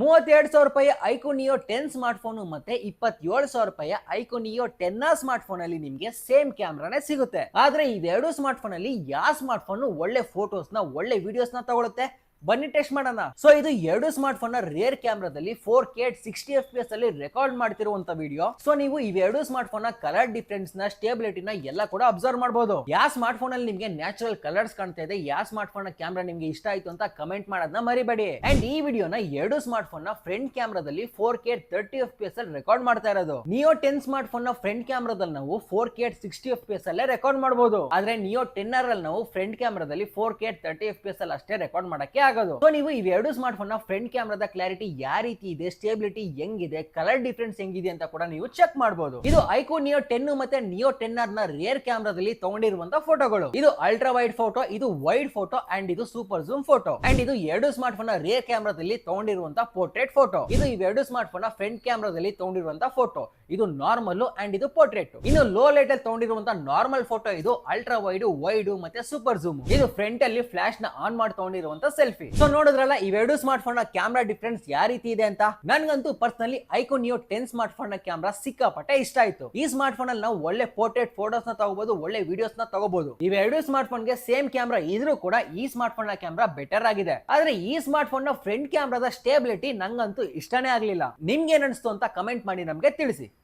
32,000 ರೂಪಾಯಿ IQ neo 10 smart phone ಮತ್ತೆ 27,000 ರೂಪಾಯಿ ಐಕ್ಯೂ ನಿಯೋ 10 ಸ್ಮಾರ್ಟ್ ಫೋನ್ ಅಲ್ಲಿ ನಿಮ್ಗೆ ಸೇಮ್ ಕ್ಯಾಮ್ರಾನೇ ಸಿಗುತ್ತೆ. ಆದ್ರೆ ಇವೆರಡು ಸ್ಮಾರ್ಟ್ ಫೋನ್ ಅಲ್ಲಿ ಯಾವ ಸ್ಮಾರ್ಟ್ ಫೋನ್ ಒಳ್ಳೆ ಫೋಟೋಸ್ ನ ಒಳ್ಳೆ ವಿಡಿಯೋಸ್ ನ ತಗೊಳುತ್ತೆ ಬನ್ನಿ ಟೆಸ್ಟ್ ಮಾಡೋಣ. ಸೊ ಇದು ಎರಡು ಸ್ಮಾರ್ಟ್ ಫೋನ್ ನ ರೇರ್ ಕ್ಯಾಮ್ರಾದಲ್ಲಿ 4K 60 FPS ಅಲ್ಲಿ ರೆಕಾರ್ಡ್ ಮಾಡ್ತಿರುವಂತ ವಿಡಿಯೋ. ಸೊ ನೀವು ಇವೆರಡು ಸ್ಮಾರ್ಟ್ ಫೋನ್ ನ ಕಲರ್ ಡಿಫರೆನ್ಸ್ ನ ಸ್ಟೇಬಿಲಿಟಿ ನ ಎಲ್ಲ ಕೂಡ ಅಬ್ಸರ್ವ್ ಮಾಡಬಹುದು. ಯಾವ ಸ್ಮಾರ್ಟ್ ಫೋನ್ ಅಲ್ಲಿ ನಿಮ್ಗೆ ನ್ಯಾಚುರಲ್ ಕಲರ್ಸ್ ಕಾಣ್ತಾ ಇದೆ, ಯಾವ ಸ್ಮಾರ್ಟ್ ಫೋನ್ ನ ಕ್ಯಾಮ್ರಾ ನಿಮ್ಗೆ ಇಷ್ಟ ಆಯ್ತು ಅಂತ ಕಮೆಂಟ್ ಮಾಡೋದನ್ನ ಮರಿಬೇಡಿ. ಅಂಡ್ ಈ ವಿಡಿಯೋನ ಎರಡು ಸ್ಮಾರ್ಟ್ ಫೋನ್ ನ ಫ್ರಂಟ್ ಕ್ಯಾಮ್ರಾದಲ್ಲಿ 4K 30 FPS ಅಲ್ಲಿ ರೆಕಾರ್ಡ್ ಮಾಡ್ತಾ ಇರೋದು. ನಿಯೋ 10 ಸ್ಮಾರ್ಟ್ ಫೋನ್ ನ ಫ್ರಂಟ್ ಕ್ಯಾಮ್ರಾದಲ್ಲಿ ನಾವು 4K 60 FPS ಅಲ್ಲೇ ರೆಕಾರ್ಡ್ ಮಾಡಬಹುದು. ಆದ್ರೆ ನಿಯೋ 10R ಅಲ್ಲಿ ನಾವು ಫ್ರಂಟ್ ಕ್ಯಾಮ್ರಾದಲ್ಲಿ 4K 30 FPS ಅಲ್ಲಿ ಅಷ್ಟೇ ರೆಕಾರ್ಡ್ ಮಾಡಕ್ಕೆ ಆಗೋದು. ಸೊ ನೀವು ಇವೆರಡು ಸ್ಮಾರ್ಟ್ ಫೋನ್ ನ ಫ್ರಂಟ್ ಕ್ಯಾಮ್ರಾದ ಕ್ಲಾರಿಟಿ ಯಾವ ರೀತಿ ಇದೆ, ಸ್ಟೇಬಿಲಿಟಿ ಹೆಂಗಿದೆ, ಕಲರ್ ಡಿಫರೆನ್ಸ್ ಹೆಂಗಿದೆ ಅಂತ ಕೂಡ ನೀವು ಚೆಕ್ ಮಾಡಬಹುದು. ಇದು ಐಕ್ಯೂ ನಿಯೋ 10 ಮತ್ತೆ ನಿಯೋ 10R ನ ರೇರ್ ಕ್ಯಾಮ್ರಾದಲ್ಲಿ ತಗೊಂಡಿರುವಂತಹ ಫೋಟೋಗಳು. ಇದು ಅಲ್ಟ್ರಾ ವೈಡ್ ಫೋಟೋ, ಇದು ವೈಡ್ ಫೋಟೋ ಅಂಡ್ ಇದು ಸೂಪರ್ ಜೂಮ್ ಫೋಟೋ. ಅಂಡ್ ಇದು ಎರಡು ಸ್ಮಾರ್ಟ್ ಫೋನ್ ನ ರೇರ್ ಕ್ಯಾಮ್ರಾದಲ್ಲಿ ತಗೊಂಡಿರುವಂತಹ ಪೋರ್ಟ್ರೇಟ್ ಫೋಟೋ. ಇದು ಇವೆರಡು ಸ್ಮಾರ್ಟ್ ಫೋನ್ ನ ಫ್ರಂಟ್ ಕ್ಯಾಮ್ರಾದಲ್ಲಿ ತಗೊಂಡಿರುವಂತಹ ಫೋಟೋ. ಇದು ನಾರ್ಮಲ್ ಅಂಡ್ ಇದು ಪೋರ್ಟ್ರೇಟ್. ಇನ್ನು ಲೋ ಲೈಟ್ ಅಲ್ಲಿ ತಗೊಂಡಿರುವಂತಹ ನಾರ್ಮಲ್ ಫೋಟೋ. ಇದು ಅಲ್ಟ್ರಾ ವೈಡ್ ಮತ್ತೆ ಸೂಪರ್ ಜೂಮ್. ಇದು ಫ್ರಂಟ್ ಅಲ್ಲಿ ಫ್ಲಾಶ್ ನ ಆನ್ ಮಾಡಿ ತಗೊಂಡಿರುವಂತಹ ಸೆಲ್ಫಿ. ಸೊ ನೋಡಿದ್ರಲ್ಲ ಇವೆರಡು ಸ್ಮಾರ್ಟ್ ಫೋನ್ ನ ಕ್ಯಾಮ್ರಾ ಡಿಫರೆನ್ಸ್ ಯಾವ ರೀತಿ ಇದೆ ಅಂತ. ನನ್ಗಂತೂ personally iQOO neo 10 smart phone ನ ಕ್ಯಾಮ್ರಾ ಸಿಕ್ಕಾಪಟ್ಟೆ ಇಷ್ಟ ಆಯ್ತು. ಈ ಸ್ಮಾರ್ಟ್ ಫೋನ್ ಅಲ್ಲಿ ನಾವು ಒಳ್ಳೆ ಪೋರ್ಟ್ರೇಟ್ ಫೋಟೋಸ್ ನ ತಗೋಬಹುದು, ಒಳ್ಳೆ ವಿಡಿಯೋಸ್ ನ ತಗೋಬಹುದು. ಇವೆರಡು ಸ್ಮಾರ್ಟ್ ಫೋನ್ ಗೆ ಸೇಮ್ ಕ್ಯಾಮ್ರಾ ಇದ್ರೂ ಕೂಡ ಈ ಸ್ಮಾರ್ಟ್ ಫೋನ್ ನ ಕ್ಯಾಮ್ರಾ ಬೆಟರ್ ಆಗಿದೆ. ಆದ್ರೆ ಈ ಸ್ಮಾರ್ಟ್ ಫೋನ್ ನ ಫ್ರಂಟ್ ಕ್ಯಾಮ್ರಾದ ಸ್ಟೇಬಿಲಿಟಿ ನಂಗಂತೂ ಇಷ್ಟನೇ ಆಗ್ಲಿಲ್ಲ. ನಿಮ್ಗೆ ಏನ್ ಅನ್ಸ್ತು ಅಂತ ಕಮೆಂಟ್ ಮಾಡಿ ನಮ್ಗೆ ತಿಳಿಸಿ.